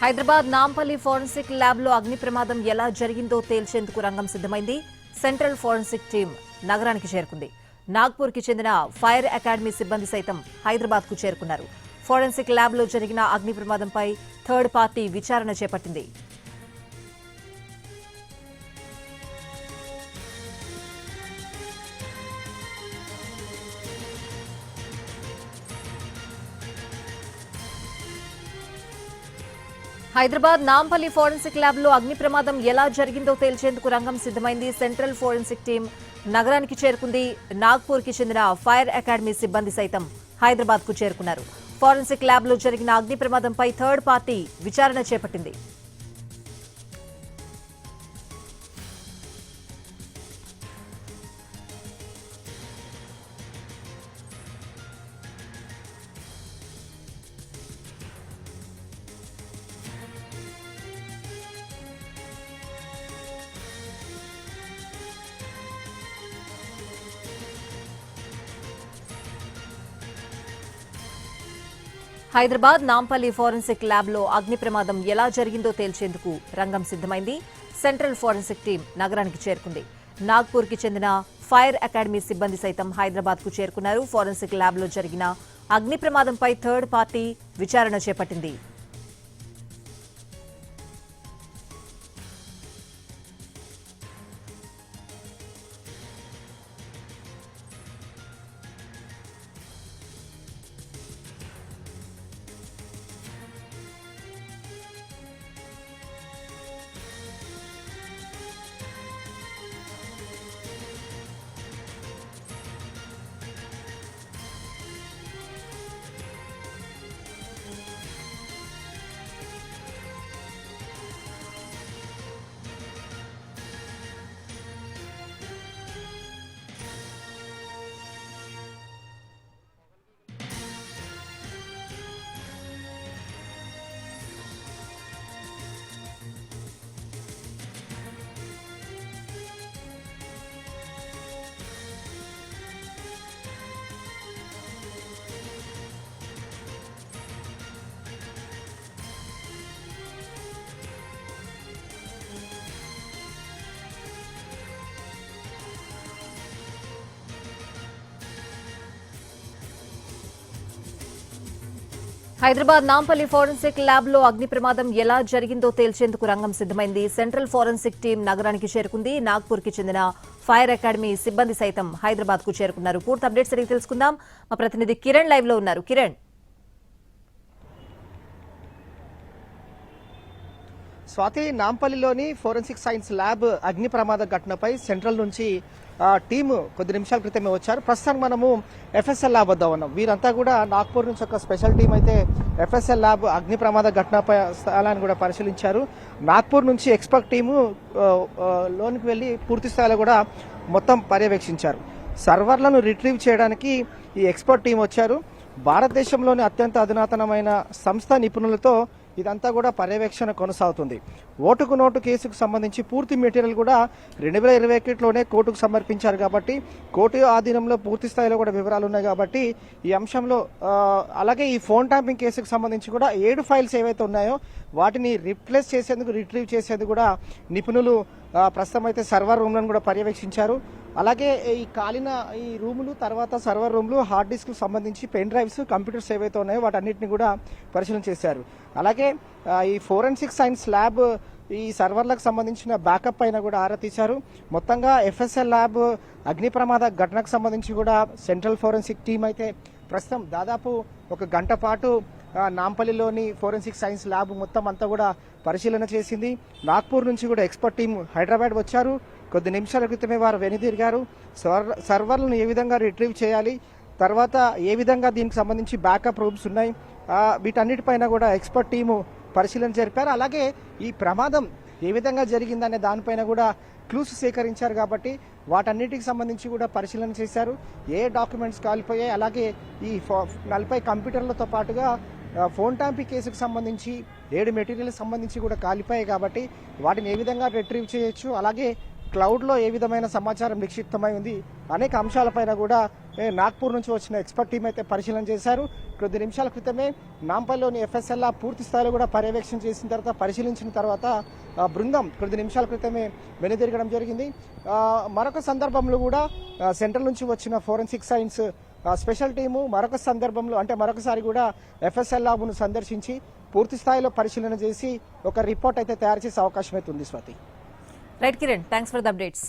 Hyderabad Nampally forensic lab లో అగ్ని ప్రమాదం ఎలా జరిగిందో తేల్చేందుకు రంగం సిద్ధమైంది. సెంట్రల్ ఫోరెన్సిక్ టీం నగరానికి చేరుకుంది. నాగ్పూర్ కి చెందిన ఫైర్ అకాడమీ సిబ్బంది సైతం హైదరాబాద్ కు చేరుకున్నారు. ఫోరెన్సిక్ ల్యాబ్ లో జరిగిన అగ్ని ప్రమాదంపై థర్డ్ పార్టీ విచారణ చేపట్టింది. హైదరాబాద్ నాంపల్లి ఫోరెన్సిక్ ల్యాబ్ లో అగ్ని ప్రమాదం ఎలా జరిగిందో తేల్చేందుకు రంగం సిద్ధమైంది. సెంట్రల్ ఫోరెన్సిక్ టీం నగరానికి చేరుకుంది. నాగ్పూర్ కి చెందిన ఫైర్ అకాడమీ సిబ్బంది సైతం హైదరాబాద్ కు చేరుకున్నారు. ఫోరెన్సిక్ ల్యాబ్ లో జరిగిన అగ్ని ప్రమాదంపై థర్డ్ పార్టీ విచారణ చేపట్టింది. హైదరాబాద్ నాంపల్లి ఫోరెన్సిక్ ల్యాబ్ లో అగ్ని ప్రమాదం ఎలా జరిగిందో తేల్చేందుకు రంగం సిద్ధమైంది. సెంట్రల్ ఫోరెన్సిక్ టీం నగరానికి చేరుకుంది. నాగ్పూర్ కి చెందిన ఫైర్ అకాడమీ సిబ్బంది సైతం హైదరాబాద్ కు చేరుకున్నారు. ఫోరెన్సిక్ ల్యాబ్ లో జరిగిన అగ్ని ప్రమాదంపై థర్డ్ పార్టీ విచారణ చేపట్టింది. హైదరాబాద్ నాంపల్లి ఫోరెన్సిక్ ల్యాబ్ లో అగ్ని ప్రమాదం ఎలా జరిగిందో తేల్చేందుకు రంగం సిద్ధమైంది. సెంట్రల్ ఫోరెన్సిక్ టీం నగరానికి చేరుకుంది. నాగ్పూర్ కి చెందిన ఫైర్ అకాడమీ సిబ్బంది సైతం హైదరాబాద్ కు చేరుకున్నారు. పూర్తి అప్డేట్స్ అడిగి తెలుసుకుందాం. మా ప్రతినిధి కిరణ్ లైవ్ లో ఉన్నారు. కిరణ్, స్వాతి, నాంపల్లిలోని ఫోరెన్సిక్ సైన్స్ ల్యాబ్ అగ్ని ప్రమాద ఘటనపై సెంట్రల్ నుంచి టీము కొద్ది నిమిషాల క్రితమే వచ్చారు. ప్రస్తుతం మనము ఎఫ్ఎస్ఎల్ ల్యాబ్ వద్ద ఉన్నాం. వీరంతా కూడా నాగ్పూర్ నుంచి ఒక స్పెషల్ టీం అయితే ఎఫ్ఎస్ఎల్ ల్యాబ్ అగ్ని ప్రమాద ఘటనపై స్థలాన్ని కూడా పరిశీలించారు. నాగ్పూర్ నుంచి ఎక్స్పర్ట్ టీము లోనికి వెళ్లి పూర్తి స్థాయిలో కూడా మొత్తం పర్యవేక్షించారు. సర్వర్లను రిట్రీవ్ చేయడానికి ఈ ఎక్స్పర్ట్ టీం వచ్చారు. భారతదేశంలోని అత్యంత అధునాతనమైన సంస్థ నిపుణులతో ఇదంతా కూడా పర్యవేక్షణ కొనసాగుతుంది. ఓటుకు నోటు కేసుకు సంబంధించి పూర్తి మెటీరియల్ కూడా 2021లోనే కోర్టుకు సమర్పించారు కాబట్టి కోర్టు ఆధీనంలో పూర్తి స్థాయిలో కూడా వివరాలు ఉన్నాయి కాబట్టి ఈ అంశంలో అలాగే ఈ ఫోన్ ట్యాంపింగ్ కేసుకు సంబంధించి కూడా 7 ఫైల్స్ ఏవైతే ఉన్నాయో వాటిని రిప్లేస్ చేసేందుకు, రిట్రీవ్ చేసేందుకు కూడా నిపుణులు ప్రస్తుతం అయితే సర్వర్ రూమ్లను కూడా పర్యవేక్షించారు. అలాగే ఈ కాలిన ఈ రూములు, తర్వాత సర్వర్ రూమ్లు, హార్డ్ డిస్క్కు సంబంధించి పెన్ డ్రైవ్స్, కంప్యూటర్స్ ఏవైతే ఉన్నాయో వాటన్నిటిని కూడా పరిశీలన చేశారు. అలాగే ఈ ఫోరెన్సిక్ సైన్స్ ల్యాబ్ ఈ సర్వర్లకు సంబంధించిన బ్యాకప్ పైన కూడా ఆరా తీశారు. మొత్తంగా ఎఫ్ఎస్ఎల్ ల్యాబ్ అగ్ని ప్రమాద ఘటనకు సంబంధించి కూడా సెంట్రల్ ఫోరెన్సిక్ టీం అయితే ప్రస్తుతం దాదాపు 1 గంట పాటు నాంపల్లిలోని ఫోరెన్సిక్ సైన్స్ ల్యాబ్ మొత్తం అంతా కూడా పరిశీలన చేసింది. నాగ్పూర్ నుంచి కూడా ఎక్స్పర్ట్ టీం హైదరాబాద్ వచ్చారు. కొద్ది నిమిషాల క్రితమే వారు వెనుదిరిగారు. సర్వర్లను ఏ విధంగా రిట్రీవ్ చేయాలి, తర్వాత ఏ విధంగా దీనికి సంబంధించి బ్యాకప్ రూమ్స్ ఉన్నాయి, వీటన్నిటిపైన కూడా ఎక్స్పర్ట్ టీము పరిశీలన జరిపారు. అలాగే ఈ ప్రమాదం ఏ విధంగా జరిగిందనే దానిపైన కూడా క్లూస్ సేకరించారు కాబట్టి వాటన్నిటికి సంబంధించి కూడా పరిశీలన చేశారు. ఏ డాక్యుమెంట్స్ కాలిపోయాయి, అలాగే ఈ 40 కంప్యూటర్లతో పాటుగా ఫోన్ ట్యాంపింగ్ కేసుకు సంబంధించి 7 మెటీరియల్ సంబంధించి కూడా కాలిపోయాయి కాబట్టి వాటిని ఏ విధంగా రిట్రీవ్ చేయొచ్చు, అలాగే క్లౌడ్లో ఏ విధమైన సమాచారం నిక్షిప్తమై ఉంది అనేక అంశాలపైన కూడా నాగ్పూర్ నుంచి వచ్చిన ఎక్స్పర్ట్ టీం అయితే పరిశీలన చేశారు. కొద్ది నిమిషాల క్రితమే నాంపల్లిలోని FSL పూర్తి స్థాయిలో కూడా పర్యవేక్షణ చేసిన తర్వాత పరిశీలించిన తర్వాత బృందం కొద్ది నిమిషాల క్రితమే వెనుదిరగడం జరిగింది. మరొక సందర్భంలో కూడా సెంట్రల్ నుంచి వచ్చిన ఫోరెన్సిక్ సైన్స్ స్పెషల్ టీము మరొక సందర్భంలో అంటే మరొకసారి కూడా FSL ల్యాబ్ను సందర్శించి పూర్తి స్థాయిలో పరిశీలన చేసి ఒక రిపోర్ట్ అయితే తయారు చేసే అవకాశం అయితే ఉంది. Swathi. Right Kiran, thanks for the updates.